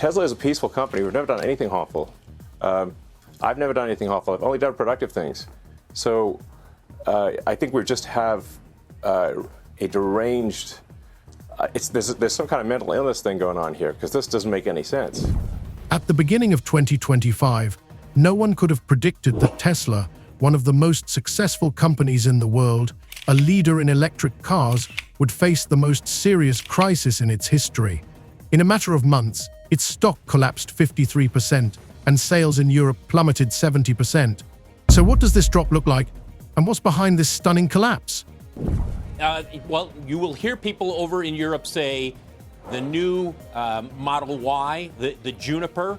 Tesla is a peaceful company. We've never done anything harmful. I've never done anything harmful. I've only done productive things. So I think we just have a deranged, there's some kind of mental illness thing going on here, because this doesn't make any sense. At the beginning of 2025, no one could have predicted that Tesla, one of the most successful companies in the world, a leader in electric cars, would face the most serious crisis in its history. In a matter of months, its stock collapsed 53% and sales in Europe plummeted 70%. So what does this drop look like? And what's behind this stunning collapse? Well, you will hear people over in Europe say the new Model Y, the Juniper,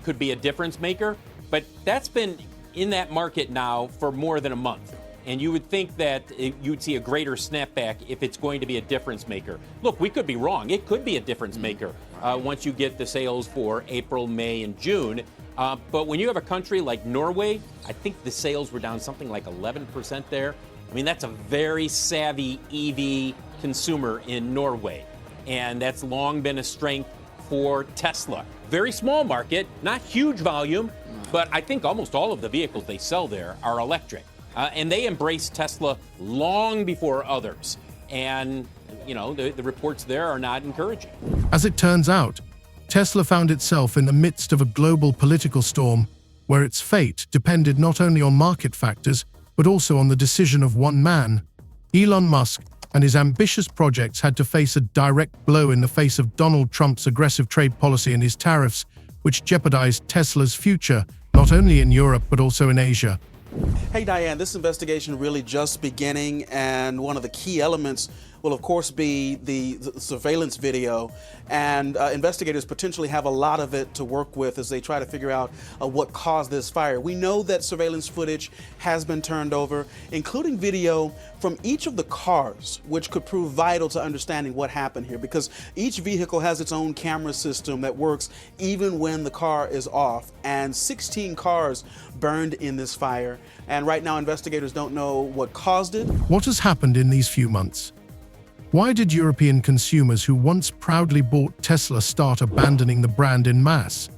could be a difference maker. But that's been in that market now for more than a month. And you would think that you'd see a greater snapback if it's going to be a difference maker. Look, we could be wrong. It could be a difference maker once you get the sales for April, May, and June. But when you have a country like Norway, I think the sales were down something like 11% there. I mean, that's a very savvy EV consumer in Norway. And that's long been a strength for Tesla. Very small market, not huge volume, but I think almost all of the vehicles they sell there are electric. And they embraced Tesla long before others. And, you know, the reports there are not encouraging. As it turns out, Tesla found itself in the midst of a global political storm where its fate depended not only on market factors, but also on the decision of one man. Elon Musk and his ambitious projects had to face a direct blow in the face of Donald Trump's aggressive trade policy and his tariffs, which jeopardized Tesla's future, not only in Europe, but also in Asia. Hey Diane, this investigation really just beginning, and one of the key elements will of course be the surveillance video, and investigators potentially have a lot of it to work with as they try to figure out what caused this fire. We know that surveillance footage has been turned over, including video from each of the cars, which could prove vital to understanding what happened here, because each vehicle has its own camera system that works even when the car is off, and 16 cars burned in this fire, and right now investigators don't know what caused it. What has happened in these few months? Why did European consumers who once proudly bought Tesla start abandoning the brand en masse?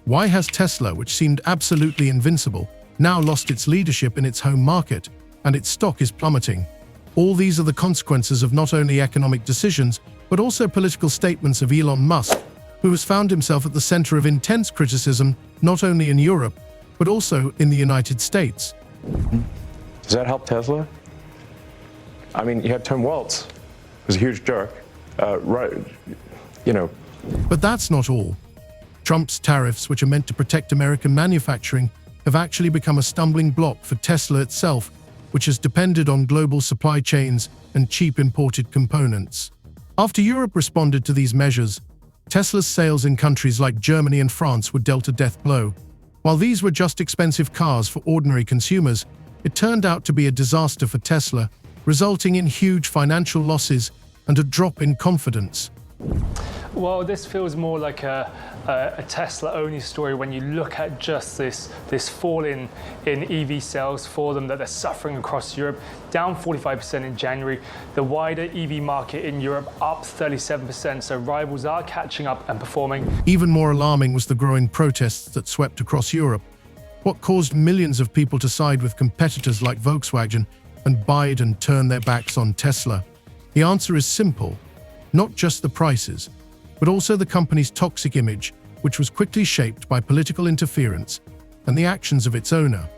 Why has Tesla, which seemed absolutely invincible, now lost its leadership in its home market, and its stock is plummeting? All these are the consequences of not only economic decisions, but also political statements of Elon Musk, who has found himself at the center of intense criticism, not only in Europe, but also in the United States. Does that help Tesla? I mean, you had Tim Waltz, who's a huge jerk, right? You know. But that's not all. Trump's tariffs, which are meant to protect American manufacturing, have actually become a stumbling block for Tesla itself, which has depended on global supply chains and cheap imported components. After Europe responded to these measures, Tesla's sales in countries like Germany and France were dealt a death blow. While these were just expensive cars for ordinary consumers, it turned out to be a disaster for Tesla, resulting in huge financial losses and a drop in confidence. Well, this feels more like a Tesla-only story when you look at just this fall in EV sales for them, that they're suffering across Europe, down 45% in January. The wider EV market in Europe up 37%, so rivals are catching up and performing. Even more alarming was the growing protests that swept across Europe. What caused millions of people to side with competitors like Volkswagen and bide and turn their backs on Tesla? The answer is simple: not just the prices, but also the company's toxic image, which was quickly shaped by political interference and the actions of its owner.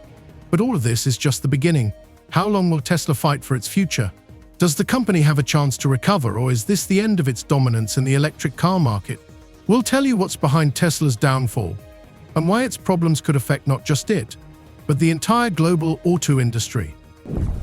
But all of this is just the beginning. How long will Tesla fight for its future? Does the company have a chance to recover, or is this the end of its dominance in the electric car market? We'll tell you what's behind Tesla's downfall and why its problems could affect not just it, but the entire global auto industry.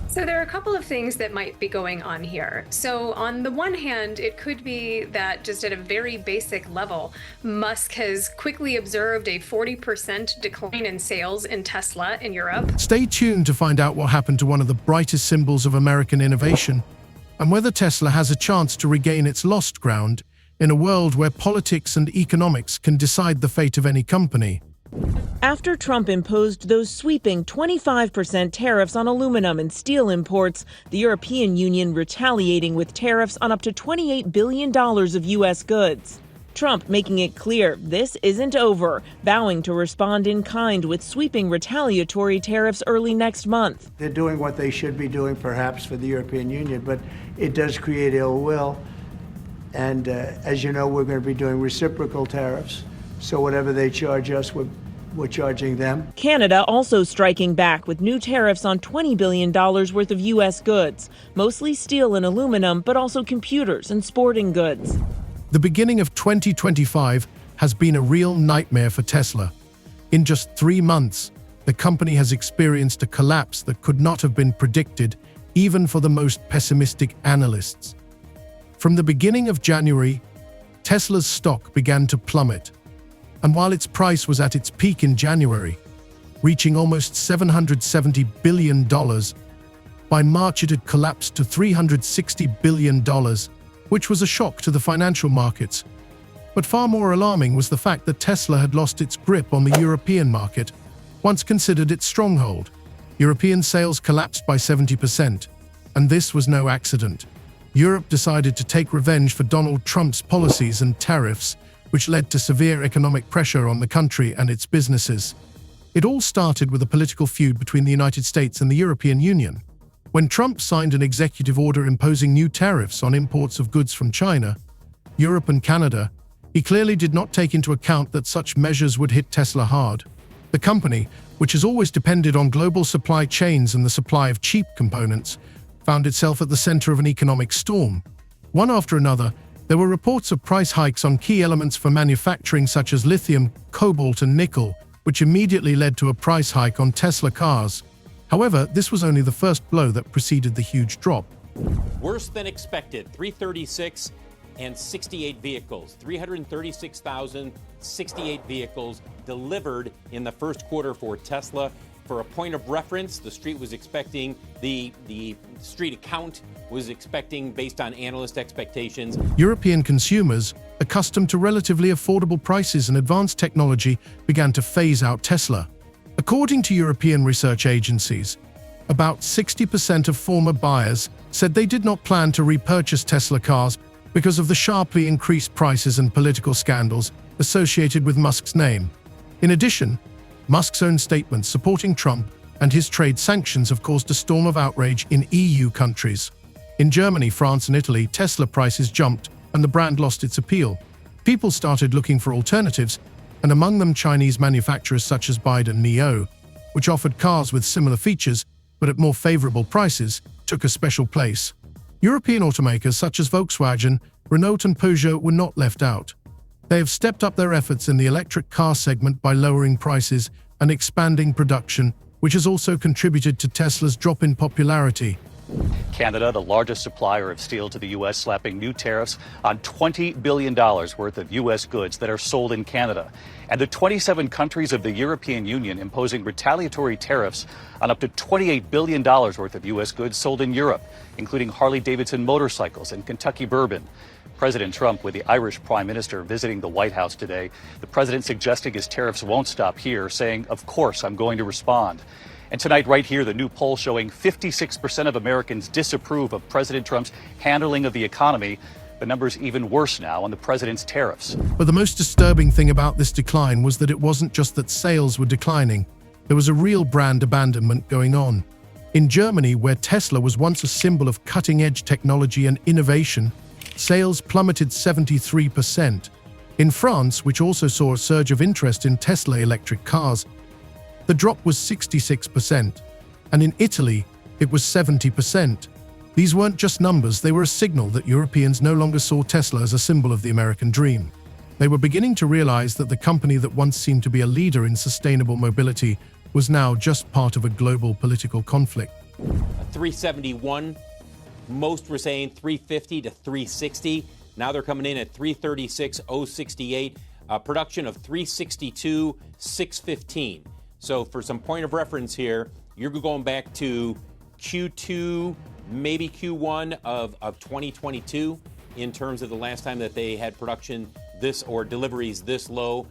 So there are a couple of things that might be going on here. So on the one hand, it could be that just at a very basic level, Musk has quickly observed a 40% decline in sales in Tesla in Europe. Stay tuned to find out what happened to one of the brightest symbols of American innovation, and whether Tesla has a chance to regain its lost ground in a world where politics and economics can decide the fate of any company. After Trump imposed those sweeping 25% tariffs on aluminum and steel imports, the European Union retaliating with tariffs on up to $28 billion of U.S. goods. Trump making it clear this isn't over, vowing to respond in kind with sweeping retaliatory tariffs early next month. They're doing what they should be doing, perhaps, for the European Union, but it does create ill will. And as you know, we're going to be doing reciprocal tariffs. So whatever they charge us, we're charging them. Canada also striking back with new tariffs on $20 billion worth of U.S. goods, mostly steel and aluminum, but also computers and sporting goods. The beginning of 2025 has been a real nightmare for Tesla. In just 3 months, the company has experienced a collapse that could not have been predicted, even for the most pessimistic analysts. From the beginning of January, Tesla's stock began to plummet. And while its price was at its peak in January, reaching almost $770 billion, by March it had collapsed to $360 billion, which was a shock to the financial markets. But far more alarming was the fact that Tesla had lost its grip on the European market, once considered its stronghold. European sales collapsed by 70%, and this was no accident. Europe decided to take revenge for Donald Trump's policies and tariffs, which led to severe economic pressure on the country and its businesses. It all started with a political feud between the United States and the European Union. When Trump signed an executive order imposing new tariffs on imports of goods from China, Europe and Canada, he clearly did not take into account that such measures would hit Tesla hard. The company, which has always depended on global supply chains and the supply of cheap components, found itself at the center of an economic storm. One after another, there were reports of price hikes on key elements for manufacturing such as lithium, cobalt, and nickel, which immediately led to a price hike on Tesla cars. However, this was only the first blow that preceded the huge drop. Worse than expected, 336 and 68 vehicles, 336,068 vehicles delivered in the first quarter for Tesla. For a point of reference, the street was expecting, the street account was expecting, based on analyst expectations. European consumers, accustomed to relatively affordable prices and advanced technology, began to phase out Tesla. According to European research agencies, about 60% of former buyers said they did not plan to repurchase Tesla cars because of the sharply increased prices and political scandals associated with Musk's name. In addition, Musk's own statements supporting Trump and his trade sanctions have caused a storm of outrage in EU countries. In Germany, France, and Italy, Tesla prices jumped and the brand lost its appeal. People started looking for alternatives, and among them Chinese manufacturers such as BYD and NIO, which offered cars with similar features but at more favorable prices, took a special place. European automakers such as Volkswagen, Renault, and Peugeot were not left out. They have stepped up their efforts in the electric car segment by lowering prices and expanding production, which has also contributed to Tesla's drop in popularity. Canada, the largest supplier of steel to the U.S., slapping new tariffs on $20 billion worth of U.S. goods that are sold in Canada. And the 27 countries of the European Union imposing retaliatory tariffs on up to $28 billion worth of U.S. goods sold in Europe, including Harley-Davidson motorcycles and Kentucky bourbon. President Trump with the Irish Prime Minister visiting the White House today. The president suggesting his tariffs won't stop here, saying, "Of course, I'm going to respond." And tonight, right here, the new poll showing 56% of Americans disapprove of President Trump's handling of the economy. The number's even worse now on the president's tariffs. But the most disturbing thing about this decline was that it wasn't just that sales were declining. There was a real brand abandonment going on. In Germany, where Tesla was once a symbol of cutting-edge technology and innovation, sales plummeted 73%. In France, which also saw a surge of interest in Tesla electric cars, the drop was 66%. And in Italy, it was 70%. These weren't just numbers, they were a signal that Europeans no longer saw Tesla as a symbol of the American dream. They were beginning to realize that the company that once seemed to be a leader in sustainable mobility was now just part of a global political conflict. 371. Most were saying 350 to 360. Now they're coming in at 336,068. Production of 362,615. So for some point of reference here, you're going back to Q2, maybe Q1 of 2022 in terms of the last time that they had production this or deliveries this low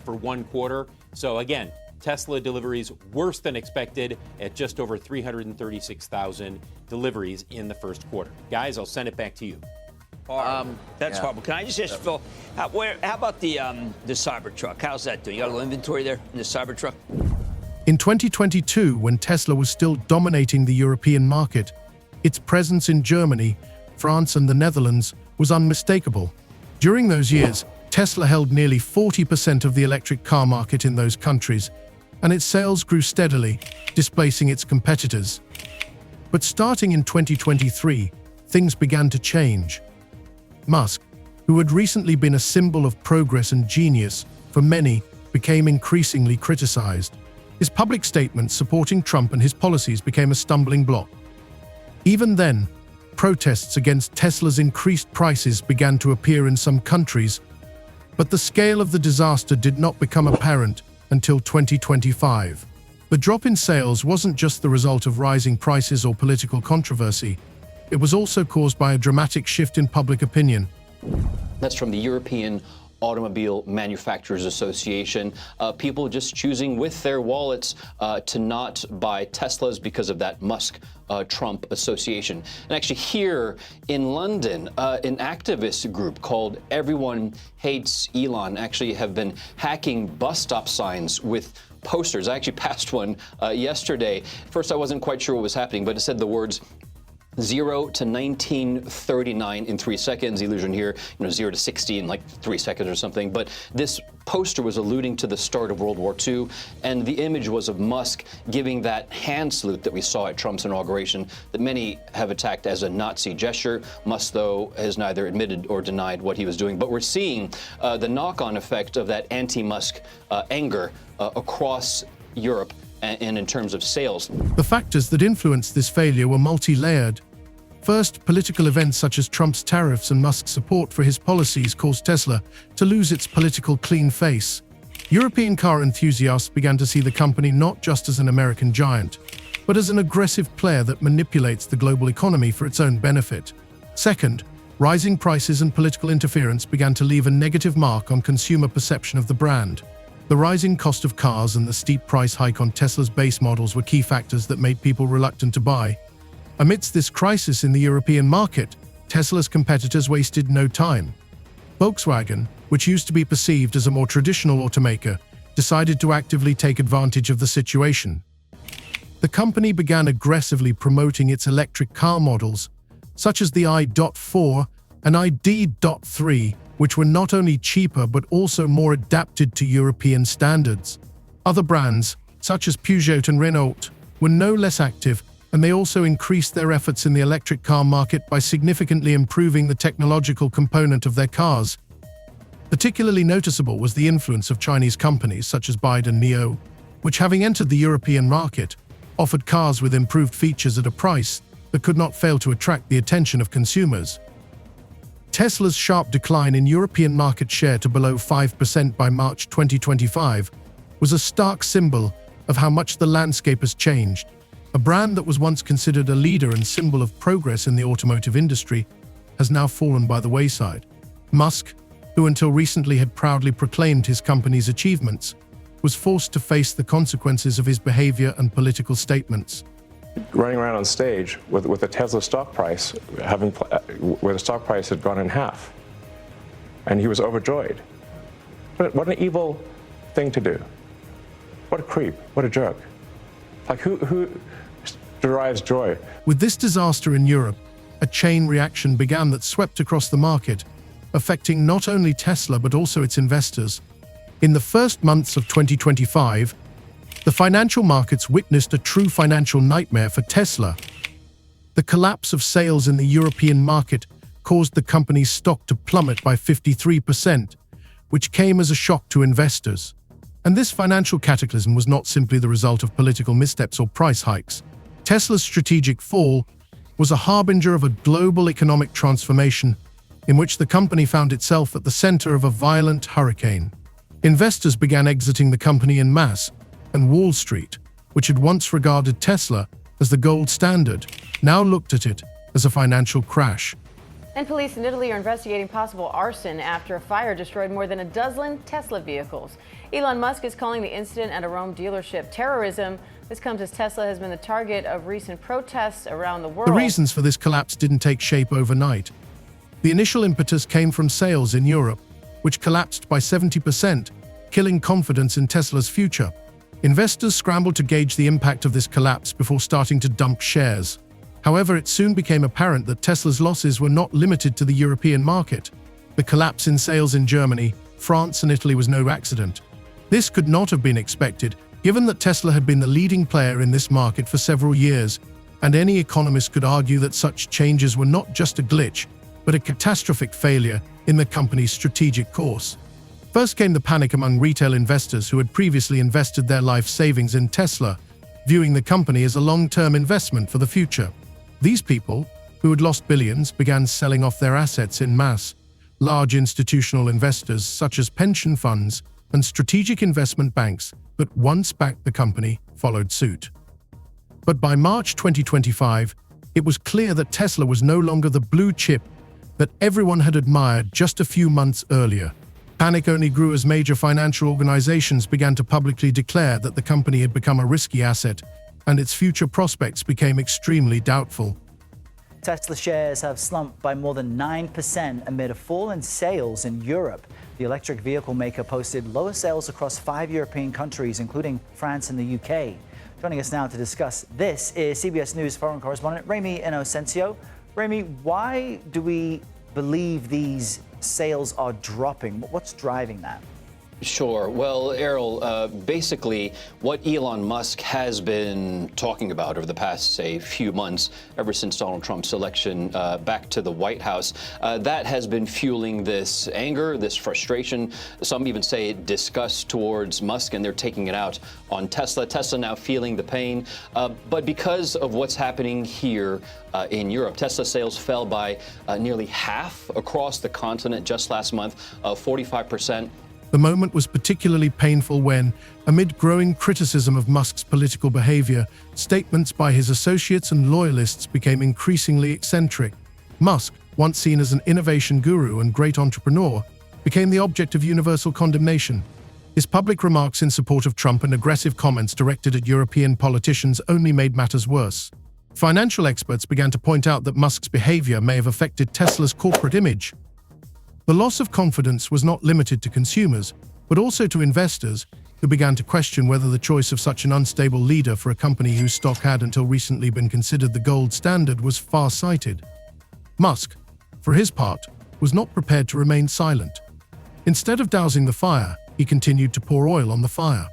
for one quarter. So again, Tesla deliveries worse than expected at just over 336,000 deliveries in the first quarter. Guys, I'll send it back to you. That's horrible. Can I just ask Phil, how about the Cybertruck? How's that doing? You got a little inventory there in the Cybertruck? In 2022, when Tesla was still dominating the European market, its presence in Germany, France, and the Netherlands was unmistakable. During those years, Tesla held nearly 40% of the electric car market in those countries, and its sales grew steadily, displacing its competitors. But starting in 2023, things began to change. Musk, who had recently been a symbol of progress and genius for many, became increasingly criticized. His public statements supporting Trump and his policies became a stumbling block. Even then, protests against Tesla's increased prices began to appear in some countries, but the scale of the disaster did not become apparent until 2025. The drop in sales wasn't just the result of rising prices or political controversy. It was also caused by a dramatic shift in public opinion. That's from the European Automobile Manufacturers Association. People just choosing with their wallets to not buy Teslas because of that Musk-Trump association. And actually here in London, an activist group called Everyone Hates Elon actually have been hacking bus stop signs with posters. I actually passed one yesterday. First, I wasn't quite sure what was happening, but it said the words 0 to 1939 in 3 seconds. Illusion here, 0 to 60 in like 3 seconds or something. But this poster was alluding to the start of World War II, and the image was of Musk giving that hand salute that we saw at Trump's inauguration that many have attacked as a Nazi gesture. Musk, though, has neither admitted or denied what he was doing. But we're seeing the knock-on effect of that anti-Musk anger across Europe and in terms of sales. The factors that influenced this failure were multi-layered. First, political events such as Trump's tariffs and Musk's support for his policies caused Tesla to lose its political clean face. European car enthusiasts began to see the company not just as an American giant, but as an aggressive player that manipulates the global economy for its own benefit. Second, rising prices and political interference began to leave a negative mark on consumer perception of the brand. The rising cost of cars and the steep price hike on Tesla's base models were key factors that made people reluctant to buy. Amidst this crisis in the European market, Tesla's competitors wasted no time. Volkswagen, which used to be perceived as a more traditional automaker, decided to actively take advantage of the situation. The company began aggressively promoting its electric car models, such as the i.4 and ID.3, which were not only cheaper but also more adapted to European standards. Other brands, such as Peugeot and Renault, were no less active, and they also increased their efforts in the electric car market by significantly improving the technological component of their cars. Particularly noticeable was the influence of Chinese companies such as BYD and NIO, which, having entered the European market, offered cars with improved features at a price that could not fail to attract the attention of consumers. Tesla's sharp decline in European market share to below 5% by March 2025 was a stark symbol of how much the landscape has changed. A brand that was once considered a leader and symbol of progress in the automotive industry has now fallen by the wayside. Musk, who until recently had proudly proclaimed his company's achievements, was forced to face the consequences of his behavior and political statements. Running around on stage with a Tesla stock price, where the stock price had gone in half. And he was overjoyed. What an evil thing to do. What a creep, what a jerk. Like who derives joy? With this disaster in Europe, a chain reaction began that swept across the market, affecting not only Tesla but also its investors. In the first months of 2025, the financial markets witnessed a true financial nightmare for Tesla. The collapse of sales in the European market caused the company's stock to plummet by 53%, which came as a shock to investors. And this financial cataclysm was not simply the result of political missteps or price hikes. Tesla's strategic fall was a harbinger of a global economic transformation in which the company found itself at the center of a violent hurricane. Investors began exiting the company en masse, and Wall Street, which had once regarded Tesla as the gold standard, now looked at it as a financial crash. And police in Italy are investigating possible arson after a fire destroyed more than a dozen Tesla vehicles. Elon Musk is calling the incident at a Rome dealership terrorism. This comes as Tesla has been the target of recent protests around the world. The reasons for this collapse didn't take shape overnight. The initial impetus came from sales in Europe, which collapsed by 70%, killing confidence in Tesla's future. Investors scrambled to gauge the impact of this collapse before starting to dump shares. However, it soon became apparent that Tesla's losses were not limited to the European market. The collapse in sales in Germany, France, and Italy was no accident. This could not have been expected, given that Tesla had been the leading player in this market for several years, and any economist could argue that such changes were not just a glitch, but a catastrophic failure in the company's strategic course. First came the panic among retail investors who had previously invested their life savings in Tesla, viewing the company as a long-term investment for the future. These people, who had lost billions, began selling off their assets en masse. Large institutional investors, such as pension funds and strategic investment banks that once backed the company, followed suit. But by March 2025, it was clear that Tesla was no longer the blue chip that everyone had admired just a few months earlier. Panic only grew as major financial organizations began to publicly declare that the company had become a risky asset, and its future prospects became extremely doubtful. Tesla shares have slumped by more than 9% amid a fall in sales in Europe. The electric vehicle maker posted lower sales across 5 European countries, including France and the UK. Joining us now to discuss this is CBS News foreign correspondent Remi Inocencio. Remi, why do we believe these sales are dropping? What's driving that? Sure. Well, Errol, basically what Elon Musk has been talking about over the past, say, few months, ever since Donald Trump's election back to the White House, that has been fueling this anger, this frustration. Some even say disgust towards Musk, and they're taking it out on Tesla. Tesla now feeling the pain. But because of what's happening here in Europe, Tesla sales fell by nearly half across the continent just last month, 45%. The moment was particularly painful when, amid growing criticism of Musk's political behavior, statements by his associates and loyalists became increasingly eccentric. Musk, once seen as an innovation guru and great entrepreneur, became the object of universal condemnation. His public remarks in support of Trump and aggressive comments directed at European politicians only made matters worse. Financial experts began to point out that Musk's behavior may have affected Tesla's corporate image. The loss of confidence was not limited to consumers, but also to investors, who began to question whether the choice of such an unstable leader for a company whose stock had until recently been considered the gold standard was far-sighted. Musk, for his part, was not prepared to remain silent. Instead of dousing the fire, he continued to pour oil on the fire.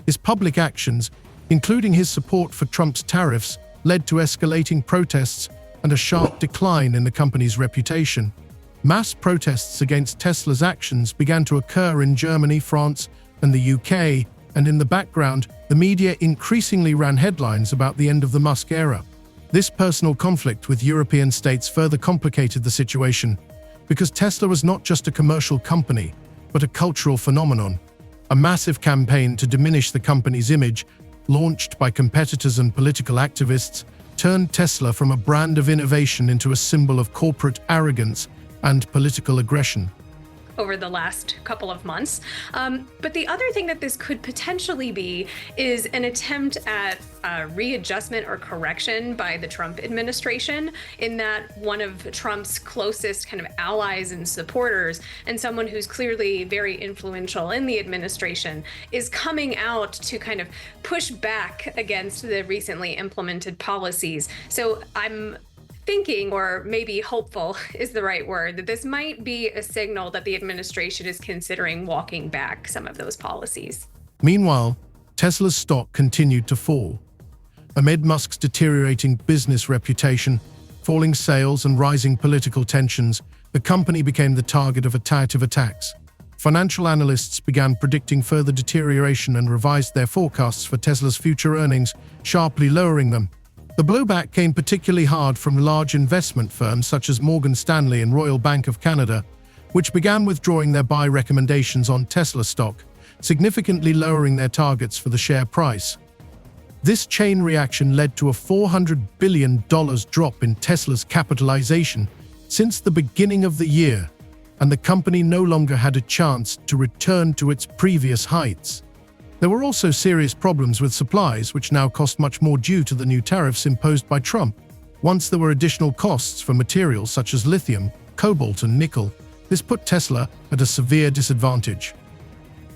His public actions, including his support for Trump's tariffs, led to escalating protests and a sharp decline in the company's reputation. Mass protests against Tesla's actions began to occur in Germany, France, and the UK, and in the background, the media increasingly ran headlines about the end of the Musk era. This personal conflict with European states further complicated the situation, because Tesla was not just a commercial company, but a cultural phenomenon. A massive campaign to diminish the company's image, launched by competitors and political activists, turned Tesla from a brand of innovation into a symbol of corporate arrogance and political aggression. Over the last couple of months. But the other thing that this could potentially be is an attempt at readjustment or correction by the Trump administration, in that one of Trump's closest kind of allies and supporters, and someone who's clearly very influential in the administration, is coming out to kind of push back against the recently implemented policies. So I'm thinking, or maybe hopeful is the right word, that this might be a signal that the administration is considering walking back some of those policies. Meanwhile, Tesla's stock continued to fall. Amid Musk's deteriorating business reputation, falling sales, and rising political tensions, the company became the target of attacks. Financial analysts began predicting further deterioration and revised their forecasts for Tesla's future earnings, sharply lowering them. The blowback came particularly hard from large investment firms such as Morgan Stanley and Royal Bank of Canada, which began withdrawing their buy recommendations on Tesla stock, significantly lowering their targets for the share price. This chain reaction led to a $400 billion drop in Tesla's capitalization since the beginning of the year, and the company no longer had a chance to return to its previous heights. There were also serious problems with supplies, which now cost much more due to the new tariffs imposed by Trump. Once there were additional costs for materials such as lithium, cobalt and nickel, this put Tesla at a severe disadvantage.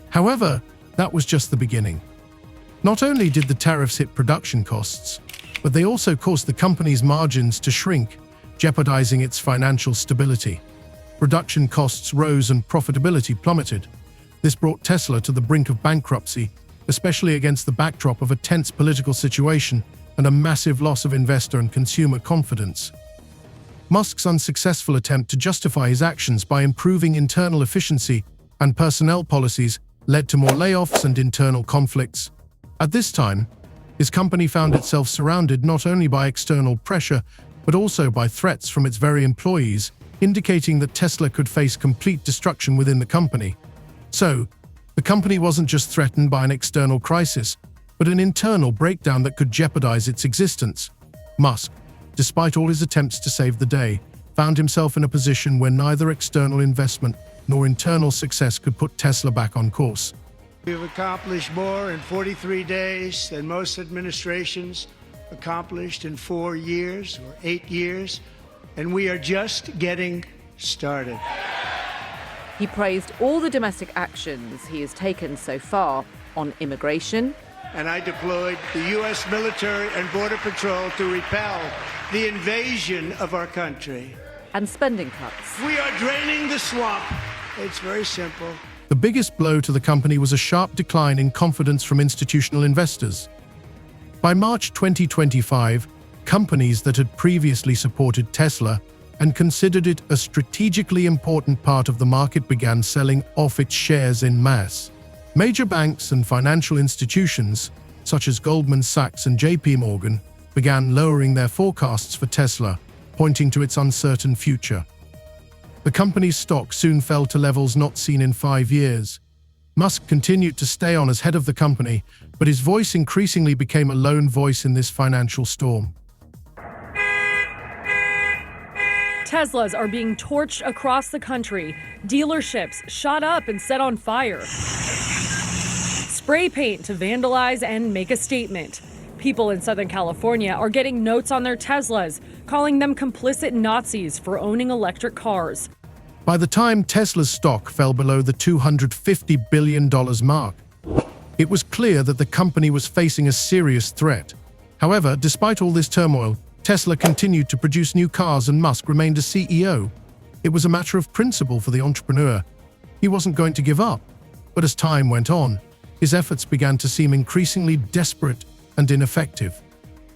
However, that was just the beginning. Not only did the tariffs hit production costs, but they also caused the company's margins to shrink, jeopardizing its financial stability. Production costs rose and profitability plummeted. This brought Tesla to the brink of bankruptcy, especially against the backdrop of a tense political situation and a massive loss of investor and consumer confidence. Musk's unsuccessful attempt to justify his actions by improving internal efficiency and personnel policies led to more layoffs and internal conflicts. At this time, his company found itself surrounded not only by external pressure, but also by threats from its very employees, indicating that Tesla could face complete destruction within the company. So, the company wasn't just threatened by an external crisis, but an internal breakdown that could jeopardize its existence. Musk, despite all his attempts to save the day, found himself in a position where neither external investment nor internal success could put Tesla back on course. We've accomplished more in 43 days than most administrations accomplished in 4 years or 8 years, and we are just getting started. He praised all the domestic actions he has taken so far on immigration. And I deployed the U.S. military and Border Patrol to repel the invasion of our country. And spending cuts. We are draining the swamp. It's very simple. The biggest blow to the company was a sharp decline in confidence from institutional investors. By March 2025, companies that had previously supported Tesla and considered it a strategically important part of the market began selling off its shares en masse. Major banks and financial institutions, such as Goldman Sachs and JP Morgan, began lowering their forecasts for Tesla, pointing to its uncertain future. The company's stock soon fell to levels not seen in 5 years. Musk continued to stay on as head of the company, but his voice increasingly became a lone voice in this financial storm. Teslas are being torched across the country. Dealerships shot up and set on fire. Spray paint to vandalize and make a statement. People in Southern California are getting notes on their Teslas, calling them complicit Nazis for owning electric cars. By the time Tesla's stock fell below the $250 billion mark, it was clear that the company was facing a serious threat. However, despite all this turmoil, Tesla continued to produce new cars and Musk remained a CEO. It was a matter of principle for the entrepreneur. He wasn't going to give up. But as time went on, his efforts began to seem increasingly desperate and ineffective.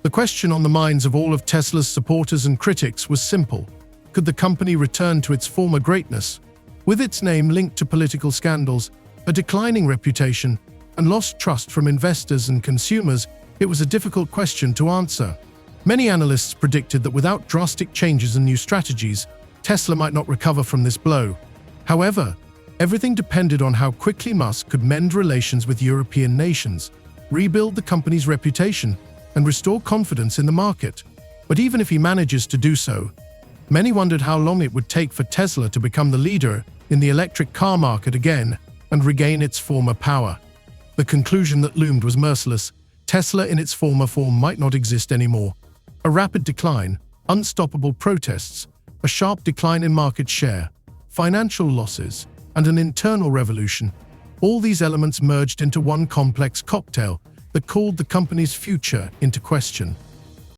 The question on the minds of all of Tesla's supporters and critics was simple. Could the company return to its former greatness? With its name linked to political scandals, a declining reputation, and lost trust from investors and consumers, it was a difficult question to answer. Many analysts predicted that without drastic changes and new strategies, Tesla might not recover from this blow. However, everything depended on how quickly Musk could mend relations with European nations, rebuild the company's reputation, and restore confidence in the market. But even if he manages to do so, many wondered how long it would take for Tesla to become the leader in the electric car market again and regain its former power. The conclusion that loomed was merciless. Tesla in its former form might not exist anymore. A rapid decline, unstoppable protests, a sharp decline in market share, financial losses, and an internal revolution. All these elements merged into one complex cocktail that called the company's future into question.